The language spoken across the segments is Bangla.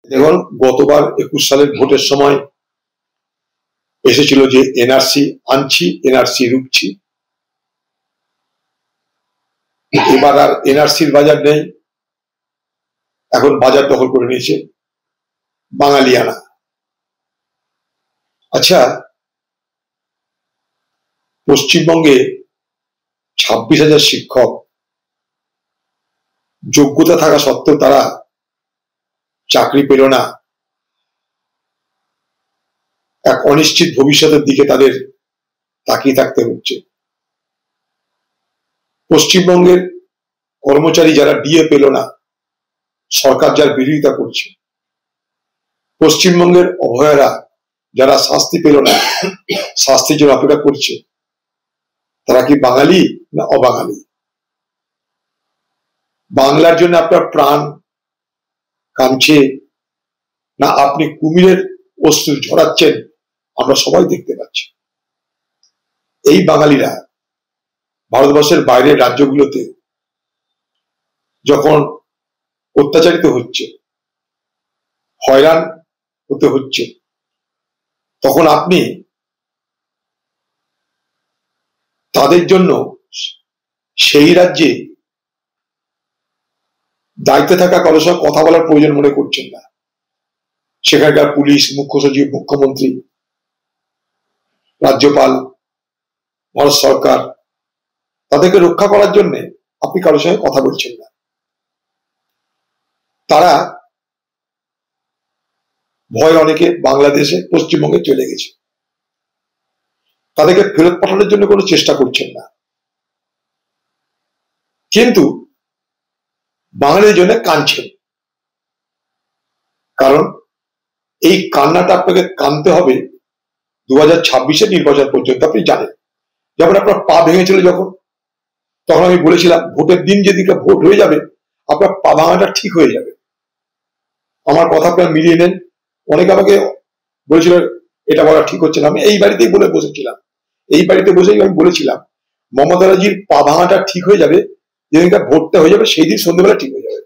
দেখুন, গতবার 21 সালের ভোটের সময় এসেছিল যে এনআরসি আনছি, এনআরসি রুখছি। এবার আর এনআরসির বাজার নেই, এখন বাজার দখল করে নিয়েছে বাঙালিয়ানা। আচ্ছা, পশ্চিমবঙ্গে 26,000 শিক্ষক যোগ্যতা থাকা সত্ত্বেও তারা চাকরি পেল না। এক অনিশ্চিত ভবিষ্যতের দিকে তাদের তাকিয়ে থাকতে হচ্ছে। পশ্চিমবঙ্গের কর্মচারী যারা ডিএ পেল না, সরকার যার বিরোধিতা করছে, পশ্চিমবঙ্গের অভয়ারা যারা শাস্তি পেল না, শাস্তির জন্য অপেক্ষা করছে, তারা কি বাঙালি না অবাঙালি? বাংলার জন্য আপনার প্রাণ কাঁদছে না আপনি কুমিরের অস্ত্র ঝরাচ্ছেন? আমরা সবাই দেখতে পাচ্ছি। এই বাঙালিরা ভারতবর্ষের বাইরের রাজ্যগুলোতে যখন অত্যাচারিত হচ্ছে, হয়রান হতে হচ্ছে, তখন আপনি তাদের জন্য সেই রাজ্যে দায়িত্বে থাকা কারোর সঙ্গে কথা বলার প্রয়োজন মনে করছেন না। সেখানকার পুলিশ, মুখ্য সচিব, মুখ্যমন্ত্রী, রাজ্যপাল, ভারত সরকার, তাদেরকে রক্ষা করার জন্য আপনি কারোর সঙ্গে কথা বলছেন না। তারা ভয় অনেকে বাংলাদেশে, পশ্চিমবঙ্গে চলে গেছে, তাদেরকে ফেরত পাঠানোর জন্য কোনো চেষ্টা করছেন না। কিন্তু বাঙালির জন্য কাঁদছেন, কারণ এই কান্নাটা আপনাকে কাঁদতে হবে 2026-এর নির্বাচন পর্যন্ত। আপনি জানেন, যেমন আপনার পা ভেঙেছিল যখন, তখন আমি বলেছিলাম ভোটের দিন যেদিকে ভোট হয়ে যাবে আপনার পা ভাঙাটা ঠিক হয়ে যাবে। আমার কথা আপনার মিলিয়ে নেন। অনেকে আমাকে বলেছিল এটা বলা ঠিক হচ্ছে না। আমি এই বাড়িতেই বলে বসেছিলাম, এই বাড়িতে বসেই আমি বলেছিলাম মমতা ব্যানার্জির পা ভাঙাটা ঠিক হয়ে যাবে যেদিনকার ভোটটা হয়ে যাবে, সেই দিন সন্ধ্যেবেলা ঠিক হয়ে যাবে।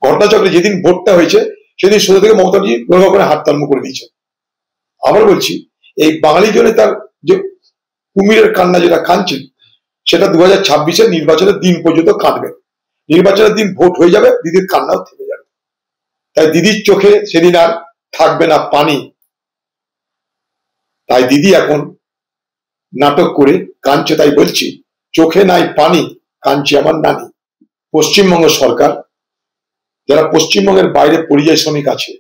ঘটনাচক্রে যেদিন ভোটটা হয়েছে সেদিন সন্ধ্যা থেকে মমতা ব্যানার্জি গড়গড় করে হাততালমো করে দিয়েছে। আবার বলছি, এই বাঙালির জন্য তার যে কুমিরের কান্না যেটা কাঁদছেন, সেটা 2026-এর নির্বাচনের দিন পর্যন্ত কাঁদবে। নির্বাচনের দিন ভোট হয়ে যাবে, দিদির কান্নাও থেমে যাবে। তাই দিদির চোখে সেদিন আর থাকবে না পানি। তাই দিদি এখন নাটক করে কাঁদছে। তাই বলছি, চোখে নাই পানি, কাঁদছে আমার নানি। পশ্চিমবঙ্গ সরকার, যারা পশ্চিমবঙ্গের বাইরে পরিযায়ী শ্রমিক আছে,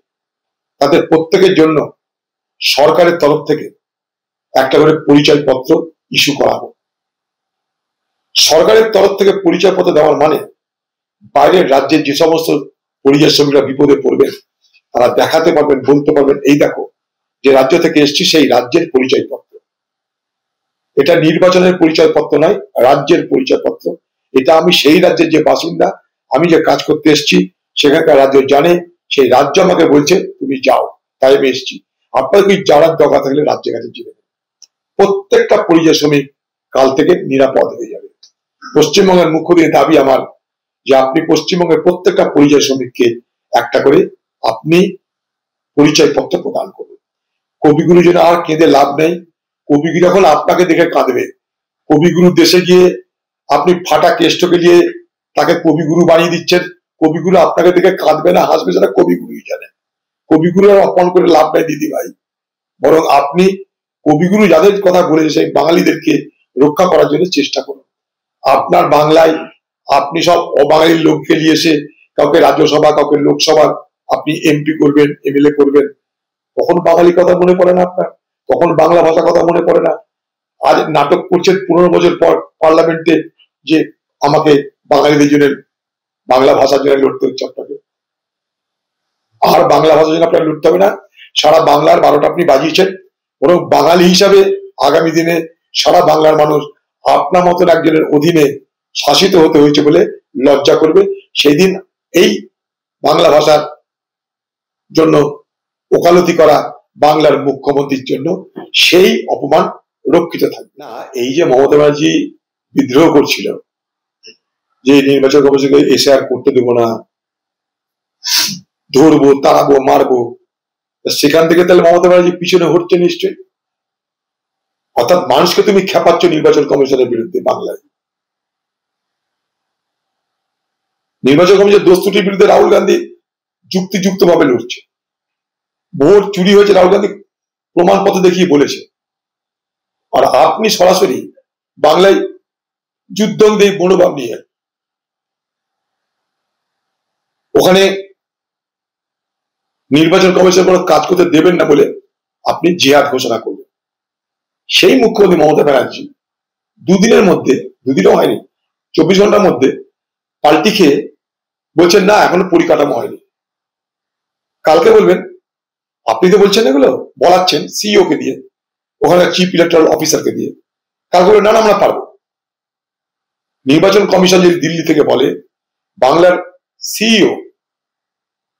তাদের প্রত্যেকের জন্য সরকারের তরফ থেকে একটা করে পরিচয়পত্র ইস্যু করা হোক। সরকারের তরফ থেকে পরিচয়পত্র দেওয়ার মানে বাইরের রাজ্যের যে সমস্ত পরিযায়ী শ্রমিকরা বিপদে পড়বেন, তারা দেখাতে পারবেন, বলতে পারবেন এই দেখো যে রাজ্য থেকে এসছি, সেই রাজ্যের পরিচয়পত্র। এটা নির্বাচনের পরিচয়পত্র নয়, রাজ্যের পরিচয়পত্র। এটা আমি সেই রাজ্যের যে বাসিন্দা, আমি যে কাজ করতে এসছি, সেখানকার রাজ্য জানে, সেই রাজ্য আমাকে বলছে তুমি যাও, তাই আমি এসছি। আপনার কি যাওয়ার দরকার থাকলে রাজ্যের কাছে জেনে নেবেন। প্রত্যেকটা পরিযায়ী শ্রমিক কাল থেকে নিরাপদ হয়ে যাবে। পশ্চিমবঙ্গের মুখ্যমন্ত্রীর দাবি আমার যে আপনি পশ্চিমবঙ্গের প্রত্যেকটা পরিযায়ী শ্রমিককে একটা করে আপনি পরিচয়পত্র প্রদান করবেন। কবিগুরু যেন আর কেঁদে লাভ নেই। কবিগুরু এখন আপনাকে দেখে কাঁদবে। কবিগুরু দেশে গিয়ে আপনি ফাটা কেষ্টকে দিয়ে তাকে কবিগুরু বানিয়ে দিচ্ছেন। কবিগুরু আপনাকে দেখে কাঁদবে না হাসবে, সেটা কবিগুরুই জানে। কবিগুরু অপমান করে লাভ নাই দিদি ভাই, বরং আপনি কবিগুরু যাদের কথা বলেছে সেই বাঙালিদেরকে রক্ষা করার জন্য চেষ্টা করুন। আপনার বাংলায় আপনি সব অবাঙালির লোককে নিয়ে এসে কাউকে রাজ্যসভা, কাউকে লোকসভা আপনি এমপি করবেন, এমএলএ করবেন, তখন বাঙালি কথা মনে পড়ে না আপনার? তখন বাংলা ভাষা কথা মনে পড়ে না? আজ নাটক করছেন 15 বছর পর পার্লামেন্টে যে আমাকে বাঙালিদের জন্য, বাংলা ভাষার জন্য লড়তে হচ্ছে আপনাকে। আর বাংলা ভাষার জন্য আপনার লড়তে হবে না। সারা বাংলার 12টা আপনি বাজিয়েছেন, বরং বাঙালি হিসাবে আগামী দিনে সারা বাংলার মানুষ আপনার মতন একজনের অধীনে শাসিত হতে হয়েছে বলে লজ্জা করবে। সেই দিন এই বাংলা ভাষার জন্য ওকালতি করা বাংলার মুখ্যমন্ত্রীর জন্য সেই অপমান রক্ষিত থাকবে না। এই যে মমতা ব্যানার্জি বিদ্রোহ করছিল যে নির্বাচন কমিশনকে এসআর করতে দেব না, ধরবো, তাড়াবো, মারবো। সেখান থেকে তাহলে মমতা ব্যানার্জি পিছনে হচ্ছে নিশ্চয়ই। অর্থাৎ মানুষকে তুমি খেপাচ্ছ নির্বাচন কমিশনের বিরুদ্ধে বাংলায়। নির্বাচন কমিশনের দোষ ত্রুটির বিরুদ্ধে রাহুল গান্ধী যুক্তিযুক্ত ভাবে লড়ছে। ভোট চুরি হয়েছে রাহুল গান্ধী প্রমাণপত্র দেখিয়ে বলেছে। আর আপনি সরাসরি বাংলায় যুদ্ধংদেহী মনোভাব নিয়ে ওখানে নির্বাচন কমিশন কোনো কাজ করতে দেবেন না বলে আপনি জিহাদ ঘোষণা করলেন। সেই মুখ্যমন্ত্রী মমতা ব্যানার্জি দুদিনের মধ্যে, দুদিনও হয়নি, 24 ঘন্টার মধ্যে পাল্টি খেয়ে বলছেন না এখনো পরিকাঠামো হয়নি। কালকে বলবেন, আপনি তো বলছেন এগুলো বলাচ্ছেন সিইও কে দিয়ে, ওখানে চিফ ইলেকট্রাল অফিসারকে দিয়ে। কালকে বলবেন না আমরা পারবো। নির্বাচন কমিশন যদি দিল্লি থেকে বলে, বাংলার সিইও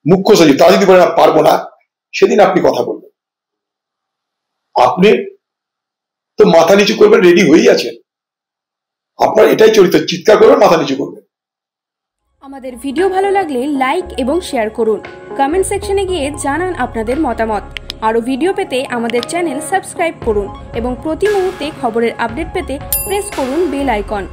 মুখ্য সচিব তারা যদি বলে পারবো না, সেদিন আপনি কথা বলবেন। আপনি তো মাথা নিচু করবেন, রেডি হয়েই আছেন। আপনার এটাই চরিত্র, চিৎকার করবেন, মাথা নিচু করবেন। আমাদের ভিডিও ভালো লাগলে লাইক এবং শেয়ার করুন। কমেন্ট সেকশনে গিয়ে জানান আপনাদের মতামত। আরও ভিডিও পেতে আমাদের চ্যানেল সাবস্ক্রাইব করুন এবং প্রতি মুহূর্তে খবরের আপডেট পেতে প্রেস করুন বেল আইকন।